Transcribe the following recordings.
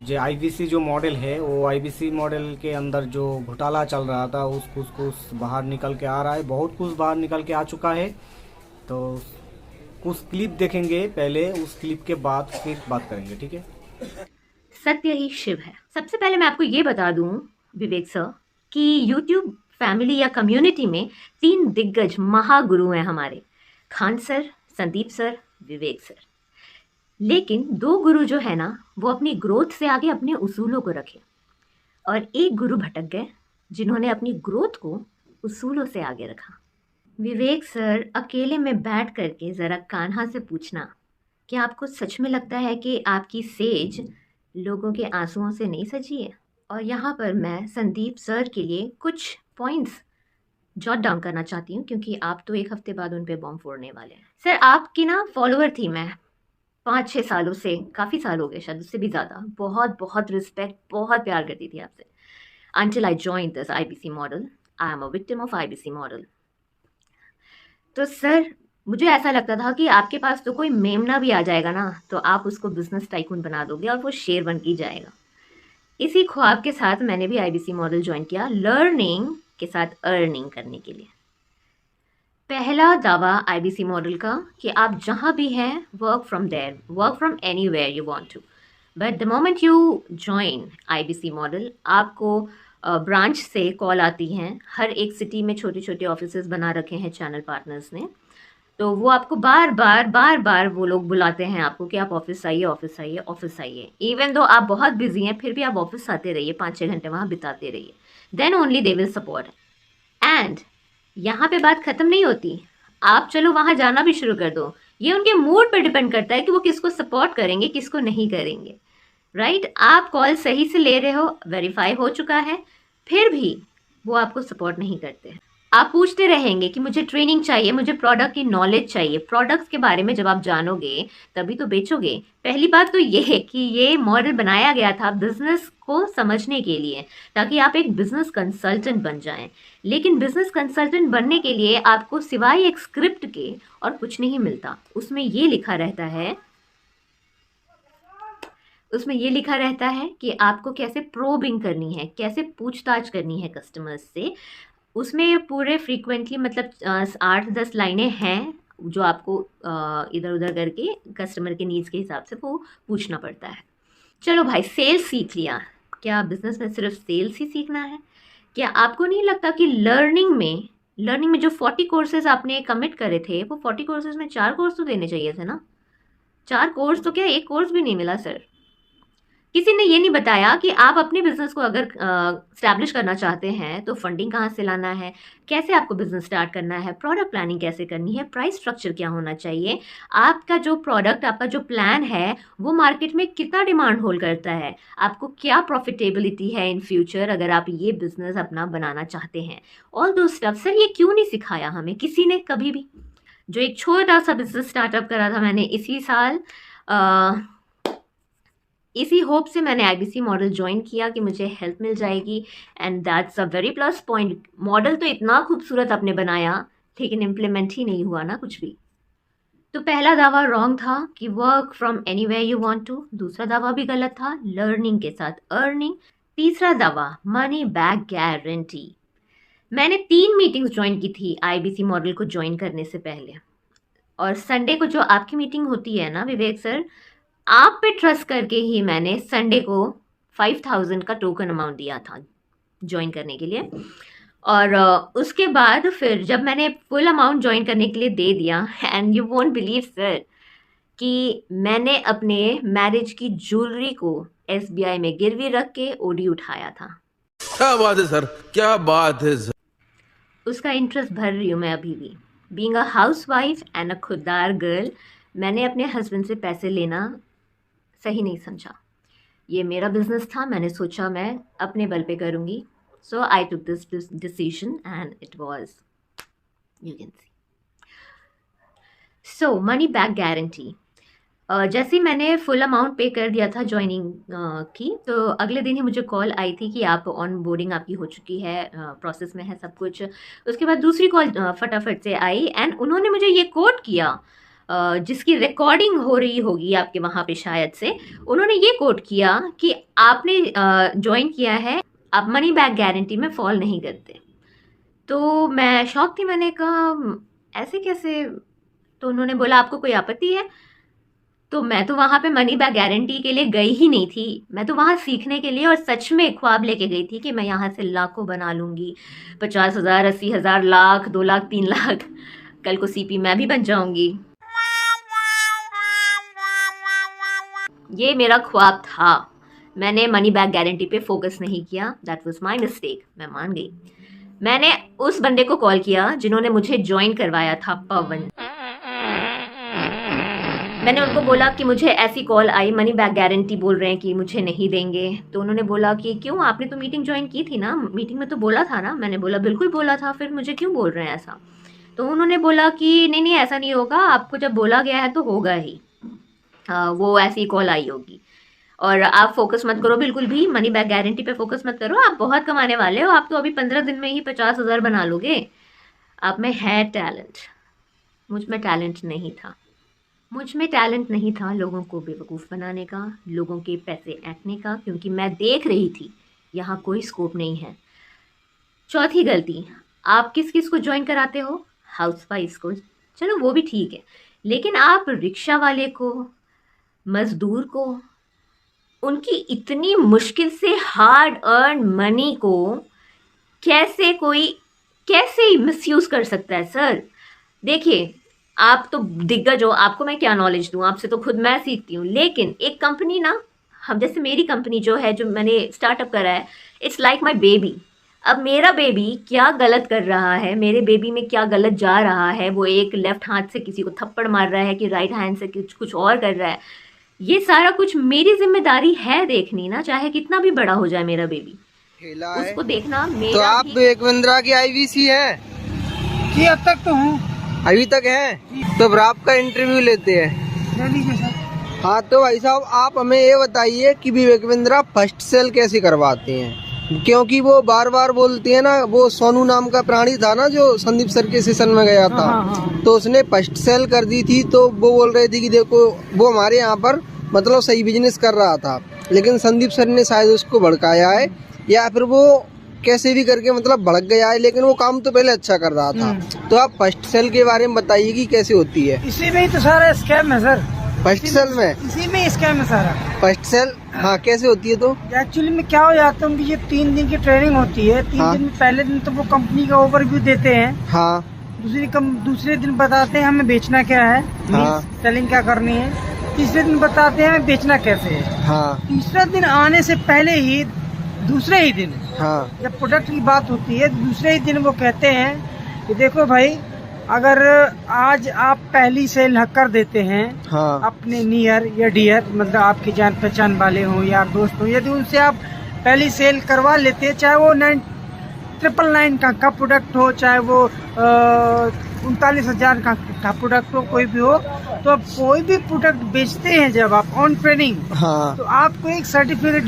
जो आईबीसी जो मॉडल है वो आईबीसी मॉडल के अंदर जो घोटाला चल रहा था उस कुछ बाहर निकल के आ रहा है, बहुत कुछ बाहर निकल के आ चुका है। तो कुछ क्लिप देखेंगे पहले, उस क्लिप के बाद फिर बात करेंगे, ठीक है। सत्य ही शिव है। सबसे पहले मैं आपको ये बता दूं विवेक सर कि यूट्यूब फैमिली या कम्युनिटी में 3 दिग्गज महागुरु हैं हमारे, खान सर, संदीप सर, विवेक सर। लेकिन 2 गुरु जो है ना वो अपनी ग्रोथ से आगे अपने उसूलों को रखे, और एक गुरु भटक गए जिन्होंने अपनी ग्रोथ को उसूलों से आगे रखा। विवेक सर, अकेले में बैठ करके ज़रा कान्हा से पूछना, क्या आपको सच में लगता है कि आपकी सेज लोगों के आंसुओं से नहीं सजी है? और यहाँ पर मैं संदीप सर के लिए कुछ पॉइंट्स जॉट डाउन करना चाहती हूँ, क्योंकि आप तो 1 हफ्ते बाद उन पे बॉम्ब फोड़ने वाले हैं। सर, आपकी ना फॉलोअर थी मैं 5-6 सालों से, काफ़ी साल हो गए शायद, उससे भी ज़्यादा। बहुत बहुत रिस्पेक्ट, बहुत प्यार करती थी आपसे, until I joined this IBC model. I am a victim of IBC model. तो सर, मुझे ऐसा लगता था कि आपके पास तो कोई मेमना भी आ जाएगा ना तो आप उसको बिजनेस टाइकून बना दोगे और वो शेर बन के जाएगा। इसी ख्वाब के साथ मैंने भी आईबीसी मॉडल ज्वाइन किया, लर्निंग के साथ अर्निंग करने के लिए। पहला दावा आईबीसी मॉडल का कि आप जहां भी हैं, work from there, work from anywhere you want to. But the moment you join IBC model, आपको ब्रांच से कॉल आती हैं। हर एक सिटी में छोटे छोटे ऑफिसेज बना रखे हैं चैनल पार्टनर्स ने, तो वो आपको बार बार वो लोग बुलाते हैं आपको कि आप ऑफिस आइए, ऑफिस आइए, ऑफिस आइए। इवन दो आप बहुत बिजी हैं फिर भी आप ऑफिस आते रहिए, 5-6 घंटे वहाँ बिताते रहिए, then only they will support. And यहाँ पे बात खत्म नहीं होती, आप चलो वहाँ जाना भी शुरू कर दो, ये उनके मूड पर डिपेंड करता है कि वो किसको सपोर्ट करेंगे, किसको नहीं करेंगे। राइट, आप कॉल सही से ले रहे हो, वेरीफाई हो चुका है, फिर भी वो आपको सपोर्ट नहीं करते हैं। आप पूछते रहेंगे कि मुझे ट्रेनिंग चाहिए, मुझे प्रोडक्ट की नॉलेज चाहिए। प्रोडक्ट्स के बारे में जब आप जानोगे तभी तो बेचोगे। पहली बात तो ये है कि ये मॉडल बनाया गया था बिजनेस को समझने के लिए, ताकि आप एक बिजनेस कंसल्टेंट बन जाएं। लेकिन बिजनेस कंसल्टेंट बनने के लिए आपको सिवाय एक स्क्रिप्ट के और कुछ नहीं मिलता। उसमें ये लिखा रहता है कि आपको कैसे प्रोबिंग करनी है, कैसे पूछताछ करनी है कस्टमर्स से। उसमें पूरे फ्रीक्वेंटली मतलब 8-10 लाइनें हैं जो आपको इधर उधर करके कस्टमर के नीड्स के हिसाब से वो पूछना पड़ता है। चलो भाई, सेल्स सीख लिया, क्या बिजनेस में सिर्फ सेल्स ही सीखना है? क्या आपको नहीं लगता कि लर्निंग में जो 40 कोर्सेज आपने कमिट करे थे, वो 40 कोर्सेज में 4 कोर्स तो देने चाहिए थे ना? 4 कोर्स तो क्या, 1 कोर्स भी नहीं मिला सर। किसी ने ये नहीं बताया कि आप अपने बिजनेस को अगर स्टैब्लिश करना चाहते हैं तो फंडिंग कहाँ से लाना है, कैसे आपको बिजनेस स्टार्ट करना है, प्रोडक्ट प्लानिंग कैसे करनी है, प्राइस स्ट्रक्चर क्या होना चाहिए, आपका जो प्रोडक्ट, आपका जो प्लान है वो मार्केट में कितना डिमांड होल्ड करता है, आपको क्या प्रॉफिटेबिलिटी है इन फ्यूचर अगर आप ये बिजनेस अपना बनाना चाहते हैं। ऑल दो स्टफ सर, ये क्यों नहीं सिखाया हमें किसी ने कभी भी? जो एक छोटा सा बिजनेस स्टार्टअप करा था मैंने इसी साल, इसी होप से मैंने आईबीसी मॉडल ज्वाइन किया कि मुझे हेल्प मिल जाएगी, and that's a very plus point. Model तो इतना खूबसूरत आपने बनाया, लेकिन इम्प्लीमेंट ही नहीं हुआ ना कुछ भी। तो पहला दावा रॉन्ग था कि work from anywhere you want to. दूसरा दावा भी गलत था, लर्निंग के साथ अर्निंग। तीसरा दावा, मनी बैक गारंटी। मैंने 3 मीटिंग्स ज्वाइन की थी आईबीसी मॉडल को ज्वाइन करने से पहले, और संडे को जो आपकी मीटिंग होती है ना विवेक सर, आप पे ट्रस्ट करके ही मैंने संडे को 5,000 का टोकन अमाउंट दिया था ज्वाइन करने के लिए। और उसके बाद फिर जब मैंने फुल अमाउंट ज्वाइन करने के लिए दे दिया, and you won't believe sir कि मैंने अपने मैरिज की ज्वेलरी को एसबीआई में गिरवी रख के ओडी उठाया था। क्या बात है सर, क्या बात है सर। उसका इंटरेस्ट भर रही हूँ मैं अभी भी। Being a housewife and a खुददार गर्ल, मैंने अपने हस्बैंड से पैसे लेना सही नहीं समझा। ये मेरा बिजनेस था, मैंने सोचा मैं अपने बल पे करूँगी। So I took this decision and it was, you can see. So money back guarantee, जैसे ही मैंने फुल अमाउंट पे कर दिया था ज्वाइनिंग की, तो अगले दिन ही मुझे कॉल आई थी कि आप ऑन बोर्डिंग आपकी हो चुकी है, प्रोसेस में है सब कुछ। उसके बाद दूसरी कॉल फटाफट से आई, एंड उन्होंने मुझे ये कोट किया, जिसकी रिकॉर्डिंग हो रही होगी आपके वहाँ पे शायद से, उन्होंने ये कोट किया कि आपने ज्वाइन किया है, आप मनी बैक गारंटी में फॉल नहीं करते। तो मैं शॉक थी, मैंने कहा ऐसे कैसे? तो उन्होंने बोला आपको कोई आपत्ति है? तो मैं तो वहाँ पे मनी बैक गारंटी के लिए गई ही नहीं थी, मैं तो वहाँ सीखने के लिए और सच में ख्वाब लेके गई थी कि मैं यहाँ से लाखों बना लूँगी, 50,000, 80,000, लाख, 2 लाख, 3 लाख, कल को सीपी मैं भी बन जाऊँगी। ये मेरा ख्वाब था। मैंने मनी बैक गारंटी पे फोकस नहीं किया, दैट वाज माय मिस्टेक, मैं मान गई। मैंने उस बंदे को कॉल किया जिन्होंने मुझे ज्वाइन करवाया था, पवन। मैंने उनको बोला कि मुझे ऐसी कॉल आई, मनी बैक गारंटी बोल रहे हैं कि मुझे नहीं देंगे। तो उन्होंने बोला कि क्यों, आपने तो मीटिंग ज्वाइन की थी ना, मीटिंग में तो बोला था ना। मैंने बोला बिल्कुल बोला था, फिर मुझे क्यों बोल रहे हैं ऐसा? तो उन्होंने बोला कि नहीं नहीं ऐसा नहीं होगा, आपको जब बोला गया है तो होगा ही, वो ऐसी कॉल आई होगी। और आप फोकस मत करो बिल्कुल भी, मनी बैक गारंटी पे फोकस मत करो, आप बहुत कमाने वाले हो, आप तो अभी 15 दिन में ही 50,000 बना लोगे। आप में है टैलेंट, मुझ में टैलेंट नहीं था। मुझ में टैलेंट नहीं था लोगों को बेवकूफ़ बनाने का, लोगों के पैसे ऐंठने का, क्योंकि मैं देख रही थी यहाँ कोई स्कोप नहीं है। चौथी गलती, आप किस किस को ज्वाइन कराते हो? हाउसवाइफ को, चलो वो भी ठीक है, लेकिन आप रिक्शा वाले को, मजदूर को, उनकी इतनी मुश्किल से हार्ड अर्न मनी को कैसे मिसयूज़ कर सकता है सर? देखिए आप तो दिग्गज हो, आपको मैं क्या नॉलेज दूँ, आपसे तो खुद मैं सीखती हूँ। लेकिन एक कंपनी ना, हम जैसे मेरी कंपनी जो है, जो मैंने स्टार्टअप करा है, इट्स लाइक माई बेबी। अब मेरा बेबी क्या गलत कर रहा है, मेरे बेबी में क्या गलत जा रहा है, वो एक लेफ्ट हाथ से किसी को थप्पड़ मार रहा है कि राइट हैंड से कुछ और कर रहा है, ये सारा कुछ मेरी जिम्मेदारी है देखनी ना, चाहे कितना भी बड़ा हो जाए मेरा बेबी, उसको देखना मेरा। तो आप विवेक बिंद्रा की आईवीसी है जी? अब तक तो हूँ। अभी तक है? तो फिर आपका इंटरव्यू लेते हैं। ले लीजिए सर। हाँ तो भाई साहब आप हमें ये बताइए कि विवेक बिंद्रा फर्स्ट सेल कैसे करवाते हैं? क्योंकि वो बार बार बोलती है ना, वो सोनू नाम का प्राणी था ना जो संदीप सर के सेशन में गया था, तो उसने फर्स्ट सेल कर दी थी, तो वो बोल रहे थे कि देखो वो हमारे यहाँ पर मतलब सही बिजनेस कर रहा था, लेकिन संदीप सर ने शायद उसको भड़काया है, या फिर वो कैसे भी करके मतलब भड़क गया है, लेकिन वो काम तो पहले अच्छा कर रहा था। तो आप फर्स्ट सेल के बारे में बताइए कि कैसे होती है? इसी में ही तो सारा स्कैम है सर। फर्स्ट सेल में? इसी में स्कैम है सारा। फर्स्ट सेल हाँ कैसे होती है? तो एक्चुअली में क्या हो जाता है, ये 3 दिन की ट्रेनिंग होती है। 3 दिन में पहले दिन तो वो कंपनी का ओवरव्यू देते हैं। हाँ। दूसरे दिन बताते हैं हमें बेचना क्या है, सेलिंग क्या करनी है। तीसरे दिन बताते हैं हमें बेचना कैसे है। हाँ। तीसरा दिन आने से पहले ही दूसरे ही दिन जब प्रोडक्ट की बात होती है, दूसरे ही दिन वो कहते हैं कि देखो भाई, अगर आज आप पहली सेल कर देते हैं अपने नियर या डियर, मतलब आपके जान पहचान वाले हो, यार दोस्त हो, यदि उनसे आप पहली सेल करवा लेते हैं, चाहे वो 999 का प्रोडक्ट हो, चाहे वो 39,000 का प्रोडक्ट हो, कोई भी हो, तो आप कोई भी प्रोडक्ट बेचते हैं जब आप ऑन ट्रेनिंग, तो आपको एक सर्टिफिकेट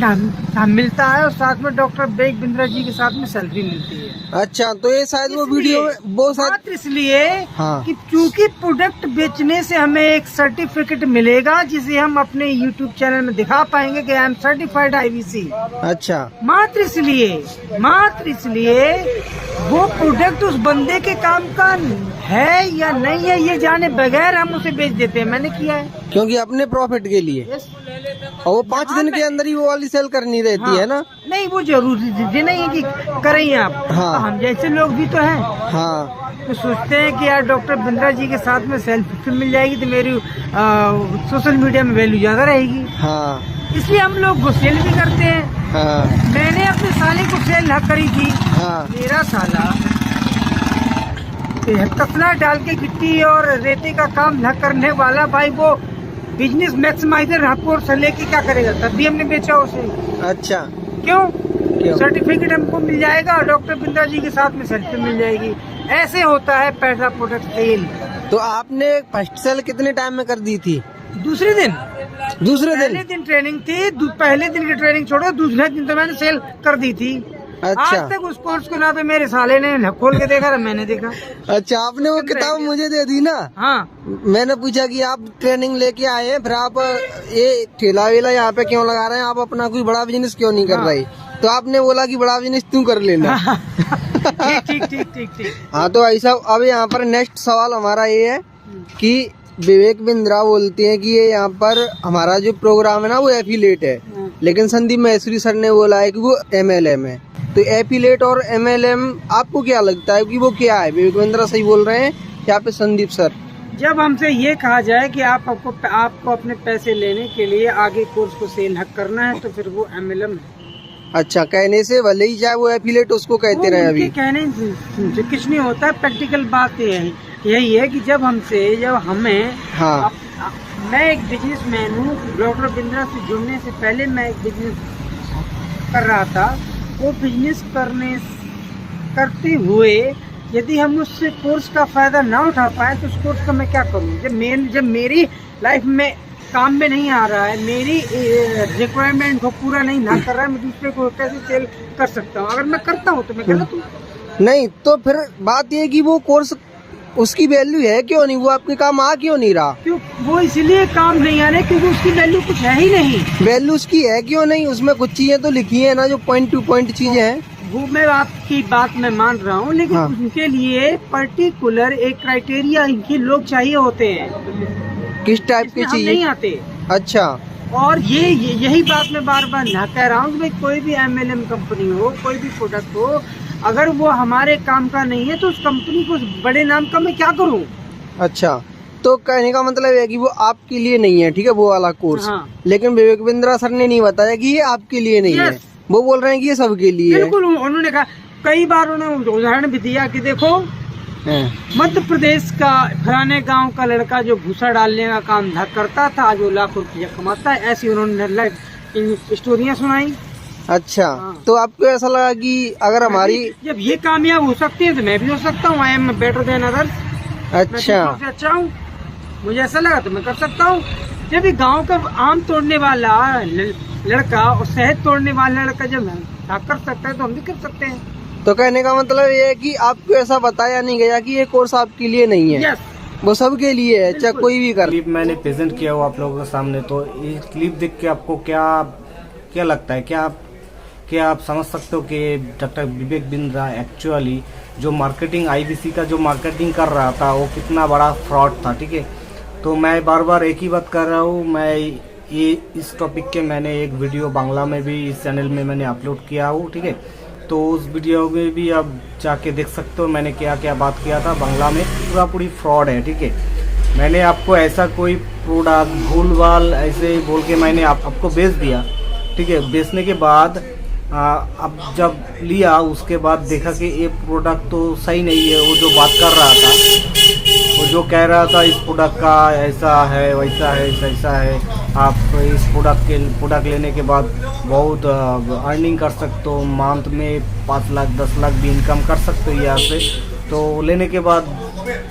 मिलता है, और साथ में डॉक्टर विवेक बिंद्रा जी के साथ में सैलरी मिलती है। अच्छा, तो ये शायद वो वीडियो वो मात्र इसलिए कि क्योंकि प्रोडक्ट बेचने से हमें एक सर्टिफिकेट मिलेगा, जिसे हम अपने YouTube चैनल में दिखा पाएंगे कि आई एम सर्टिफाइड IVC। अच्छा, मात्र इसलिए वो प्रोडक्ट उस बंदे के काम का है या नहीं है, ये जाने बगैर हम उसे बेच देते हैं। मैंने किया है, क्योंकि अपने प्रॉफिट के लिए। और वो 5 दिन के अंदर ही वो वाली सेल करनी रहती है ना? नहीं, वो जरूरी नहीं है कि करें आप। हम जैसे लोग भी तो हैं। तो सोचते हैं कि यार डॉक्टर बिंद्रा जी के साथ में सेल्फी मिल जाएगी तो मेरी सोशल मीडिया में वैल्यू ज्यादा रहेगी। इसलिए हम लोग वो सेल भी करते हैं। मैंने अपने साले को सेल करी थी। मेरा साला तसला डाल के गिट्टी और रेते का काम न करने वाला भाई, वो बिजनेस मैक्सिमाइजर रामपुर से लेके क्या करेगा, तब भी हमने बेचा उसे। अच्छा, क्यों? सर्टिफिकेट हमको मिल जाएगा और डॉक्टर बिंद्रा जी के साथ में सेल्फी मिल जाएगी। ऐसे होता है पैसा प्रोडक्ट सेल। तो आपने फर्स्ट सेल कितने टाइम में कर दी थी? दूसरे दिन पहले दिन ट्रेनिंग थी, पहले दिन की ट्रेनिंग छोड़ो, दूसरे दिन तो मैंने सेल कर दी थी। अच्छा। आज तक उस कोर्स को ना तो मेरे साले ने खोल के देखा ना मैंने देखा। अच्छा, आपने वो किताब मुझे दे दी ना। हाँ, मैंने पूछा कि आप ट्रेनिंग लेके आए हैं, फिर आप ये ठेला वेला यहाँ पे क्यों लगा रहे हैं, आप अपना कोई बड़ा बिजनेस क्यों नहीं कर रहे? तो आपने बोला कि बड़ा बिजनेस तू कर लेना। ठीक। हाँ, तो ऐसा अब यहाँ पर नेक्स्ट सवाल हमारा ये है कि विवेक बिंद्रा बोलते हैं कि ये यहाँ पर हमारा जो प्रोग्राम है ना वो एफिलेट है, लेकिन संदीप महेश्वरी सर ने बोला है कि वो MLM है। तो एफिलेट और MLM आपको क्या लगता है कि वो क्या है? विवेक बिंद्रा सही बोल रहे हैं या पे संदीप सर? जब हमसे ये कहा जाए कि आपको अपने पैसे लेने के लिए आगे कोर्स को सेल हक करना है तो फिर वो MLM है। अच्छा, कहने से भले ही चाहे वो एफिलेट उसको कहते रहे। अभी कहने से कुछ नहीं होता, प्रैक्टिकल बात यही है कि जब हमें हाँ, मैं एक बिजनेसमैन हूँ। डॉक्टर बिंद्रा से जुड़ने से पहले मैं एक बिजनेस कर रहा था। वो बिजनेस करते हुए यदि हम उससे कोर्स का फायदा ना उठा पाए तो उस कोर्स का मैं क्या करूँ? जब मेरी लाइफ में काम में नहीं आ रहा है, मेरी रिक्वायरमेंट को पूरा नहीं ना कर रहा है, मैं दूसरे को कैसे सेल कर सकता हूँ? अगर मैं करता हूँ तो मैं गलत हूँ? नहीं, तो फिर बात ये कि वो कोर्स उसकी वैल्यू है क्यों नहीं, वो आपके काम आ क्यों नहीं रहा? क्यों वो इसलिए काम नहीं आ रहे क्योंकि उसकी वैल्यू कुछ है ही नहीं। वैल्यू उसकी है क्यों नहीं? उसमें कुछ चीजें तो लिखी है ना जो पॉइंट टू पॉइंट चीजें हैं। वो मैं आपकी बात में मान रहा हूँ, लेकिन हाँ। उनके लिए पर्टिकुलर एक क्राइटेरिया इनके लोग चाहिए होते हैं। किस टाइप के हम चाहिए? नहीं आते। अच्छा, और यही बात मैं बार बार ना कह रहा हूँ कि भाई कोई भी MLM कंपनी हो, कोई भी प्रोडक्ट हो, अगर वो हमारे काम का नहीं है तो उस कंपनी को बड़े नाम का मैं क्या करूँ? अच्छा, तो कहने का मतलब है कि वो आपके लिए नहीं है, ठीक है, वो वाला कोर्स। हाँ। लेकिन विवेक बिंद्रा सर ने नहीं बताया कि ये आपके लिए नहीं है। वो बोल रहे हैं कि ये सबके लिए है। बिल्कुल, उन्होंने कहा, कई बार उन्होंने उदाहरण भी दिया कि देखो मध्य प्रदेश का फलाने गांव का लड़का जो भूसा डालने का काम करता था, आज वो लाखों रुपया कमाता है। ऐसी उन्होंने स्टोरियां सुनाई। अच्छा, हाँ। तो आपको ऐसा लगा कि अगर हमारी जब ये कामयाब हो सकती है तो मैं भी हो सकता हूँ। I am better than others. अच्छा, मैं अच्छा हूँ, मुझे ऐसा लगा तो मैं कर सकता हूँ। जब ये गांव का आम तोड़ने वाला लड़का और शहद तोड़ने वाला लड़का जब कर सकता है तो हम भी कर सकते हैं। तो कहने का मतलब ये है कि आपको ऐसा बताया नहीं गया कि ये कोर्स आपके लिए नहीं है। यस, वो सबके लिए है, चाहे कोई भी कर। क्लिप मैंने प्रेजेंट किया हो आप लोगों के सामने, तो ये क्लिप देख के आपको क्या लगता है? क्या आप समझ सकते हो कि डॉक्टर विवेक बिंद्रा एक्चुअली जो मार्केटिंग IBC का जो मार्केटिंग कर रहा था वो कितना बड़ा फ्रॉड था? ठीक है, तो मैं बार बार एक ही बात कर रहा हूँ। मैं ये इस टॉपिक के मैंने एक वीडियो बांग्ला में भी इस चैनल में मैंने अपलोड किया हूँ। ठीक है, तो उस वीडियो में भी आप जाके देख सकते हो मैंने क्या क्या बात किया था। बांग्ला में पूरी फ्रॉड है। ठीक है, मैंने आपको ऐसा कोई प्रोडक्ट भूल-भाल ऐसे बोल के मैंने आपको बेच दिया। ठीक है, बेचने के बाद अब जब लिया उसके बाद देखा कि ये प्रोडक्ट तो सही नहीं है। वो जो बात कर रहा था, वो जो कह रहा था इस प्रोडक्ट का ऐसा है, वैसा है, ऐसा है, आप इस प्रोडक्ट लेने के बाद बहुत अर्निंग कर सकते हो, मंथ में 5 लाख 10 लाख भी इनकम कर सकते हो यहाँ से। तो लेने के बाद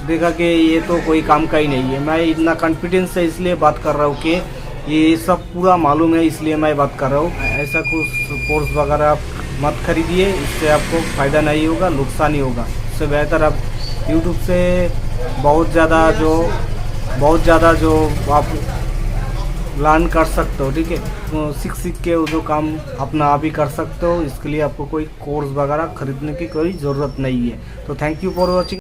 देखा कि ये तो कोई काम का ही नहीं है। मैं इतना कॉन्फिडेंस से इसलिए बात कर रहा हूँ कि ये सब पूरा मालूम है, इसलिए मैं बात कर रहा हूँ। ऐसा कुछ कोर्स वगैरह आप मत खरीदिए, इससे आपको फ़ायदा नहीं होगा, नुकसान ही होगा। इससे बेहतर आप यूट्यूब से बहुत ज़्यादा जो आप लर्न कर सकते हो। ठीक है, तो सीख के वो जो काम अपना आप ही कर सकते हो। इसके लिए आपको कोई कोर्स वगैरह खरीदने की कोई ज़रूरत नहीं है। तो थैंक यू फॉर वॉचिंग।